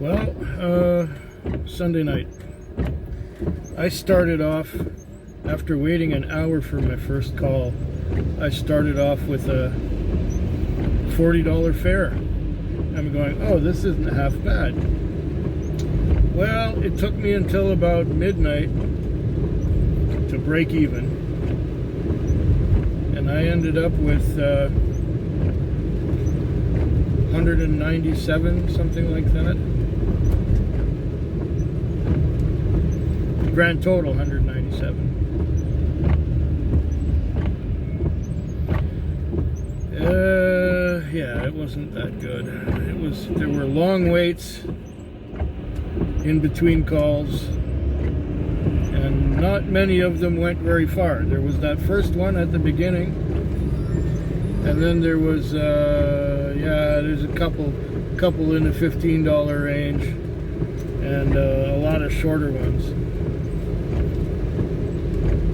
Well, Sunday night. I started off, after waiting an hour for my first call, I started off with a $40 fare. I'm going, oh, this isn't half bad. Well, it took me until about midnight to break even. And I ended up with 197, something like that. Grand total 197. Yeah, it wasn't that good. There were long waits in between calls, and not many of them went very far. There was that first one at the beginning, and then there was there's a couple in the $15 range, and a lot of shorter ones.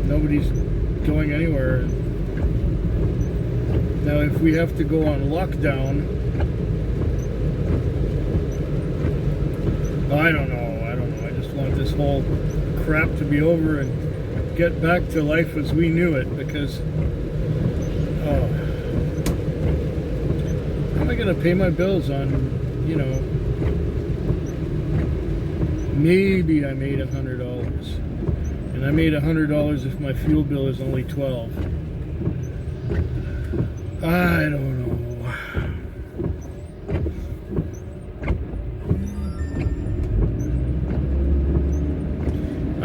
Nobody's going anywhere. Now, if we have to go on lockdown, I don't know. I just want this whole crap to be over and get back to life as we knew it, because how am I going to pay my bills on, maybe I made $100. And I made $100 if my fuel bill is only $12. I don't know.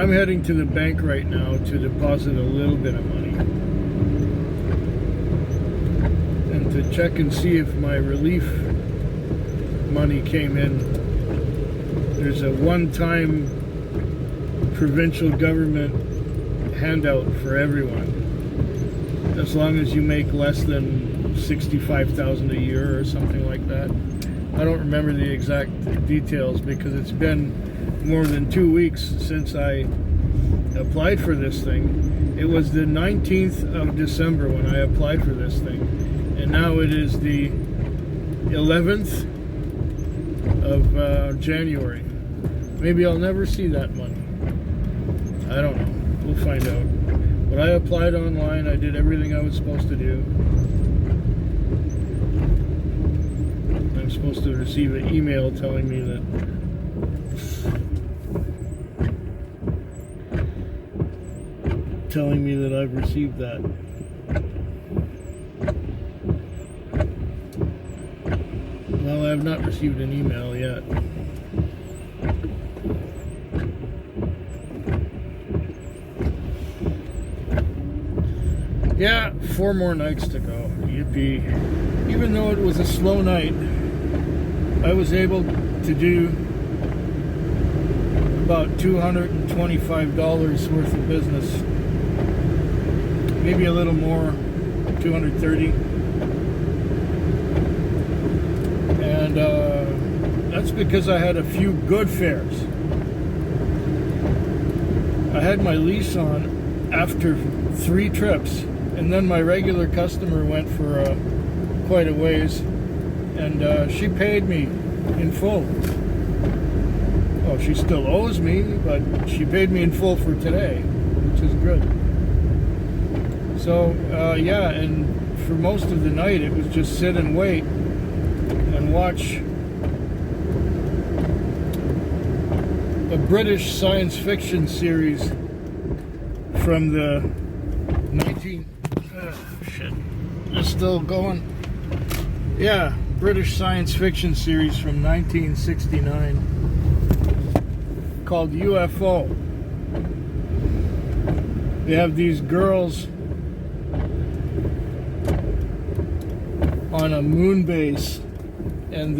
I'm heading to the bank right now to deposit a little bit of money and to check and see if my relief money came in. There's a one-time provincial government handout for everyone, as long as you make less than $65,000 a year or something like that. I don't remember the exact details because it's been more than 2 weeks since I applied for this thing. It was the 19th of December when I applied for this thing, and now it is the 11th of January. Maybe I'll never see that money. I don't know. We'll find out. But I applied online. I did everything I was supposed to do. I'm supposed to receive an email telling me that I've received that. Well, I have not received an email yet. Yeah, 4 more nights to go. Yippee. Even though it was a slow night, I was able to do about $225 worth of business. Maybe a little more, $230. And that's because I had a few good fares. I had my lease on after 3 trips. And then my regular customer went for quite a ways, and she paid me in full. Well, she still owes me, but she paid me in full for today, which is good. So, yeah, and for most of the night, it was just sit and wait and watch a British science fiction series from the shit. It's still going. Yeah, British science fiction series from 1969 called UFO. They have these girls on a moon base, and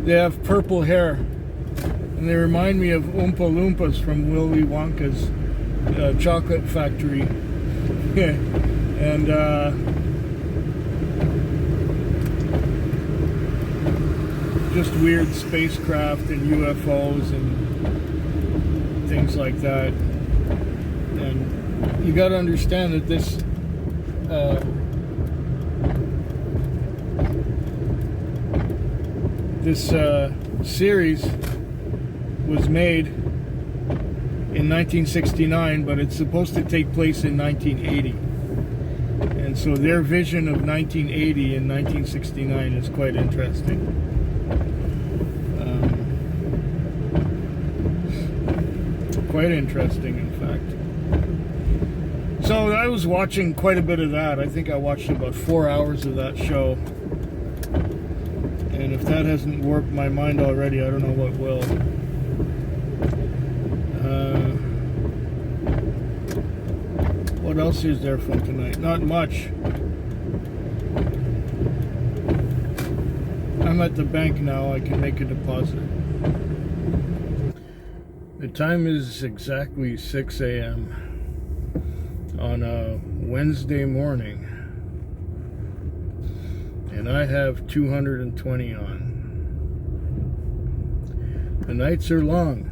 they have purple hair, and they remind me of Oompa Loompas from Willy Wonka's chocolate factory. And just weird spacecraft and UFOs and things like that. And you got to understand that this This series was made in 1969, but it's supposed to take place in 1980. And so their vision of 1980 and 1969 is quite interesting. Quite interesting, in fact. So I was watching quite a bit of that. I think I watched about 4 hours of that show. And if that hasn't warped my mind already, I don't know what will. What else is there from tonight? Not much. I'm at the bank now. I can make a deposit. The time is exactly 6 a.m. on a Wednesday morning. And I have 220 on. The nights are long.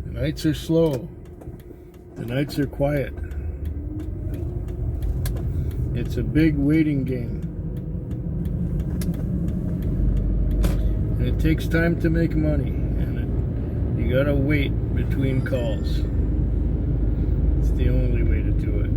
The nights are slow. The nights are quiet. It's a big waiting game. And it takes time to make money. You gotta wait between calls. It's the only way to do it.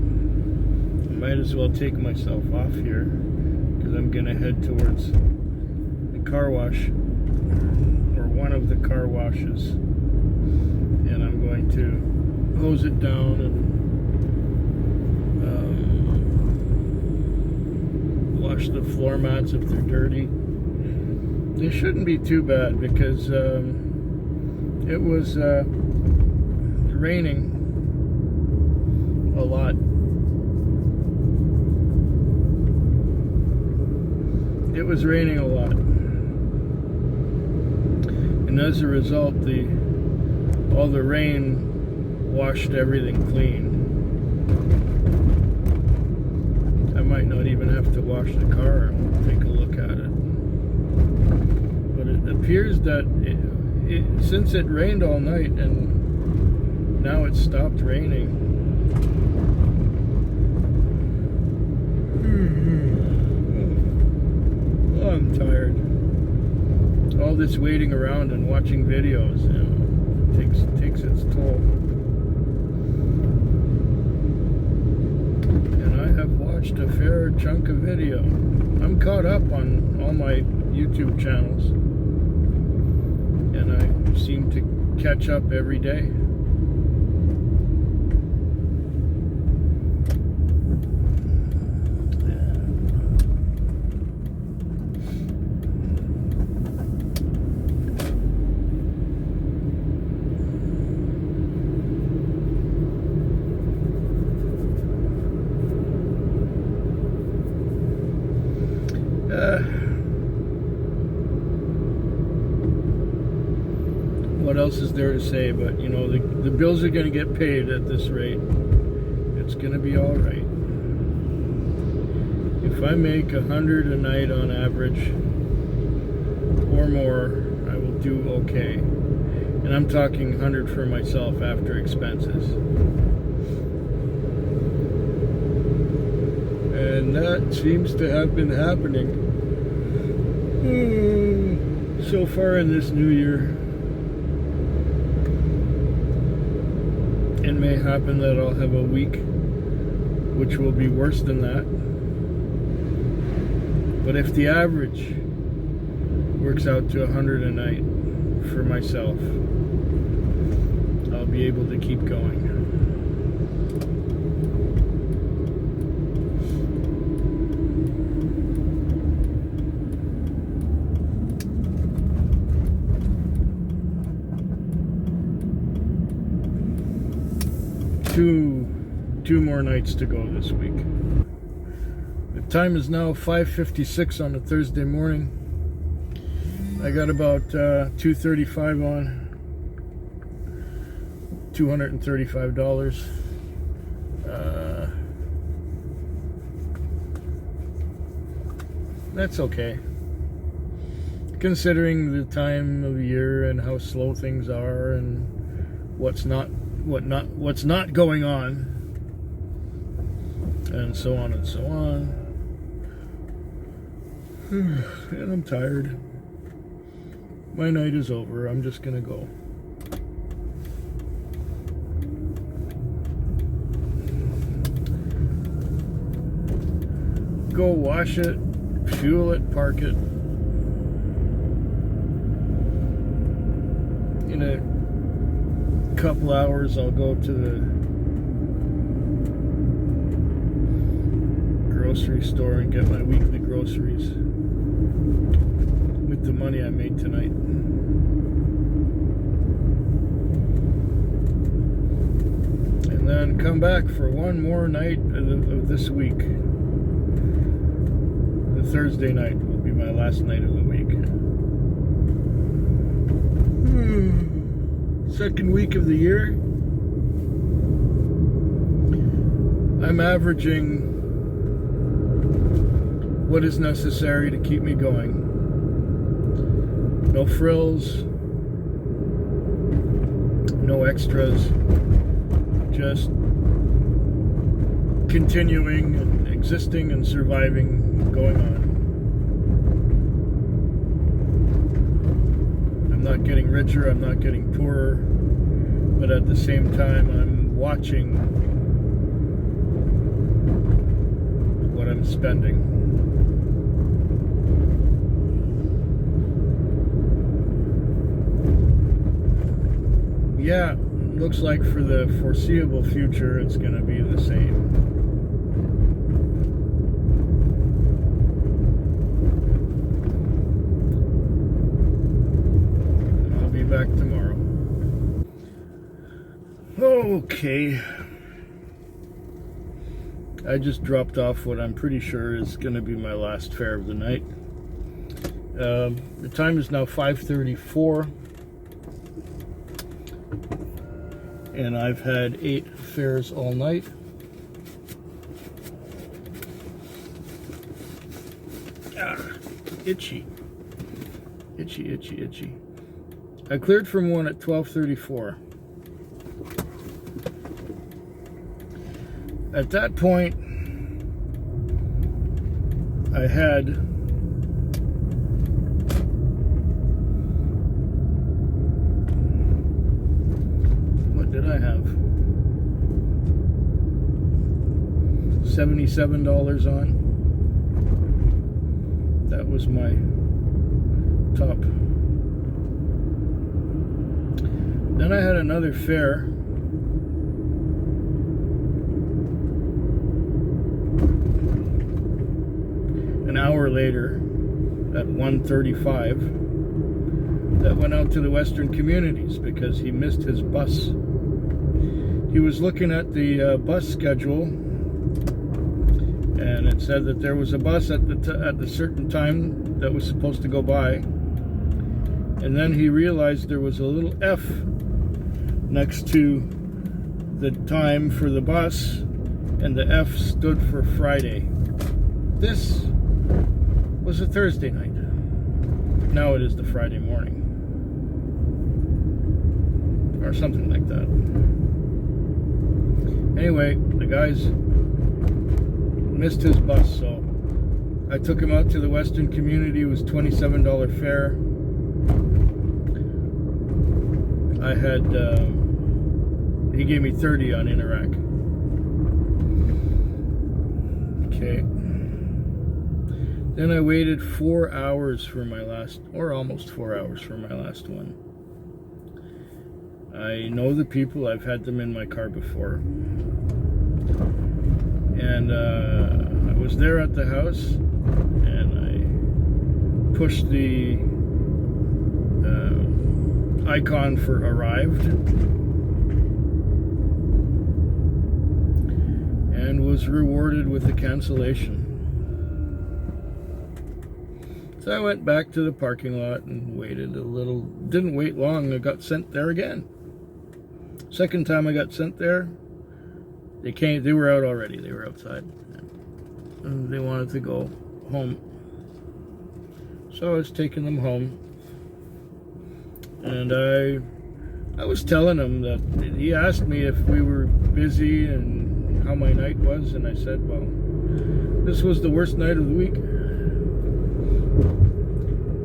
I might as well take myself off here because I'm gonna head towards the car wash, or one of the car washes, and I'm going to hose it down and wash the floor mats if they're dirty. They shouldn't be too bad because it was raining a lot. It was raining a lot. And as a result, all the rain washed everything clean. I might not even have to wash the car and take a look at it. But it appears that since it rained all night and now it's stopped raining, oh, I'm tired. All this waiting around and watching videos, takes its toll. And I have watched a fair chunk of video. I'm caught up on all my YouTube channels. And I seem to catch up every day. What else is there to say? But you know, the bills are going to get paid at this rate. It's going to be all right. If I make 100 a night on average or more, I will do okay. And I'm talking 100 for myself after expenses. And that seems to have been happening so far in this new year. It may happen that I'll have a week which will be worse than that. But if the average works out to 100 a night for myself, I'll be able to keep going. Two more nights to go this week. The time is now 5:56 on a Thursday morning. I got about $235 on, $235. That's okay, considering the time of year and how slow things are and what's not going on, and so on and so on. And I'm tired. my night is over. I'm just gonna go. Go wash it, fuel it, park it. In a couple hours, I'll go to the grocery store and get my weekly groceries with the money I made tonight. And then come back for one more night of this week. The Thursday night will be my last night of the week. Second week of the year. I'm averaging what is necessary to keep me going. No frills, no extras, just continuing and existing and surviving, going on. I'm not getting richer, I'm not getting poorer, but at the same time I'm watching what I'm spending. Yeah, looks like for the foreseeable future it's going to be the same. I'll be back tomorrow. Okay. I just dropped off what I'm pretty sure is going to be my last fare of the night. The time is now 5:34. And I've had 8 fares all night. Itchy. Itchy, itchy, itchy. I cleared from one at 12:34. At that point, I had $77 on. That was my top. Then I had another fare. An hour later at 1:35 that went out to the Western Communities because he missed his bus. He was looking at the bus schedule, and it said that there was a bus at the certain time that was supposed to go by, and then he realized there was a little F next to the time for the bus, and the F stood for Friday. This was a Thursday night. Now it is the Friday morning, or something like that. Anyway, the guys missed his bus, so I took him out to the Western Community. It was $27 fare. I had he gave me 30 on Interac. Okay. Then I waited 4 hours for my last, or almost 4 hours for my last one. I know the people, I've had them in my car before. And I was there at the house, and I pushed the icon for arrived, and was rewarded with a cancellation. So I went back to the parking lot and waited a little. Didn't wait long, I got sent there again. Second time I got sent there, they were out already, they were outside. And they wanted to go home. So I was taking them home. And I was telling him that, he asked me if we were busy and how my night was, and I said, well, this was the worst night of the week.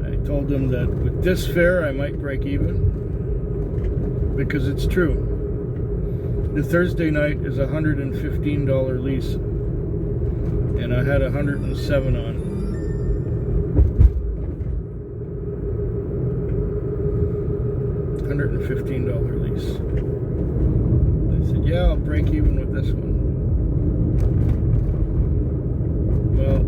I told him that with this fare I might break even, because it's true. The Thursday night is a $115 lease, and I had 107 on. $115 lease. I said, yeah, I'll break even with this one. Well,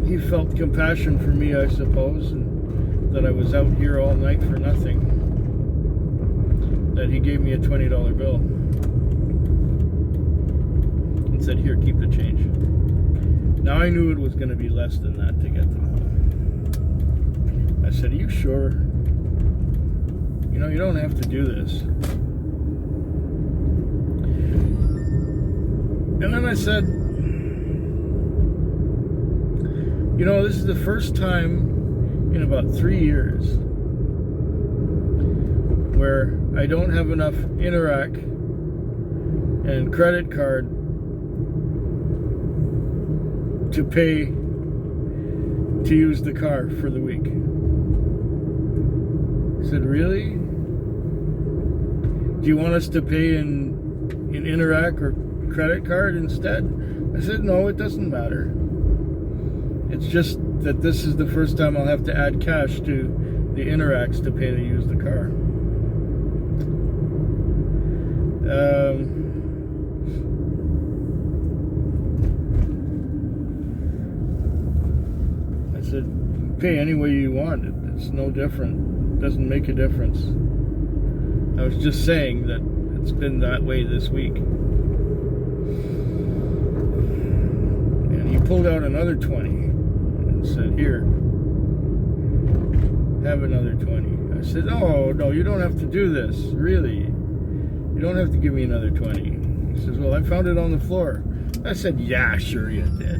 he felt compassion for me, I suppose, and that I was out here all night for nothing. That he gave me a $20 bill and said, here, keep the change. Now I knew it was going to be less than that to get them home. I said, are you sure? You know, you don't have to do this. And then I said, you know, this is the first time in about 3 years where I don't have enough Interac and credit card to pay to use the car for the week. I said, really? Do you want us to pay in Interac or credit card instead? I said, no, it doesn't matter. It's just that this is the first time I'll have to add cash to the Interacs to pay to use the car. I said, pay any way you want. It's no different. It doesn't make a difference. I was just saying that it's been that way this week. And he pulled out another 20 and said, here, have another 20. I said, oh, no, you don't have to do this, really. You don't have to give me another 20. He says, well, I found it on the floor. I said, yeah, sure you did.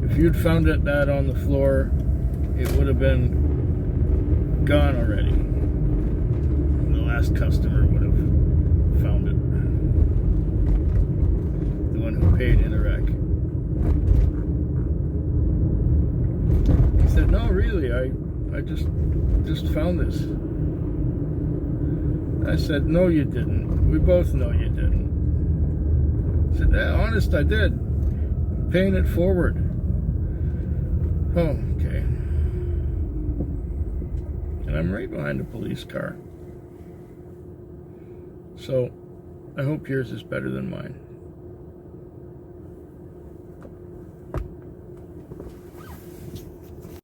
If you'd found that on the floor, it would have been gone already. The last customer would have found it. The one who paid Interac. He said, no, really, I just found this. I said, no, you didn't. We both know you didn't. He said, yeah, honest, I did. I'm paying it forward. Oh, okay. And I'm right behind a police car. So, I hope yours is better than mine.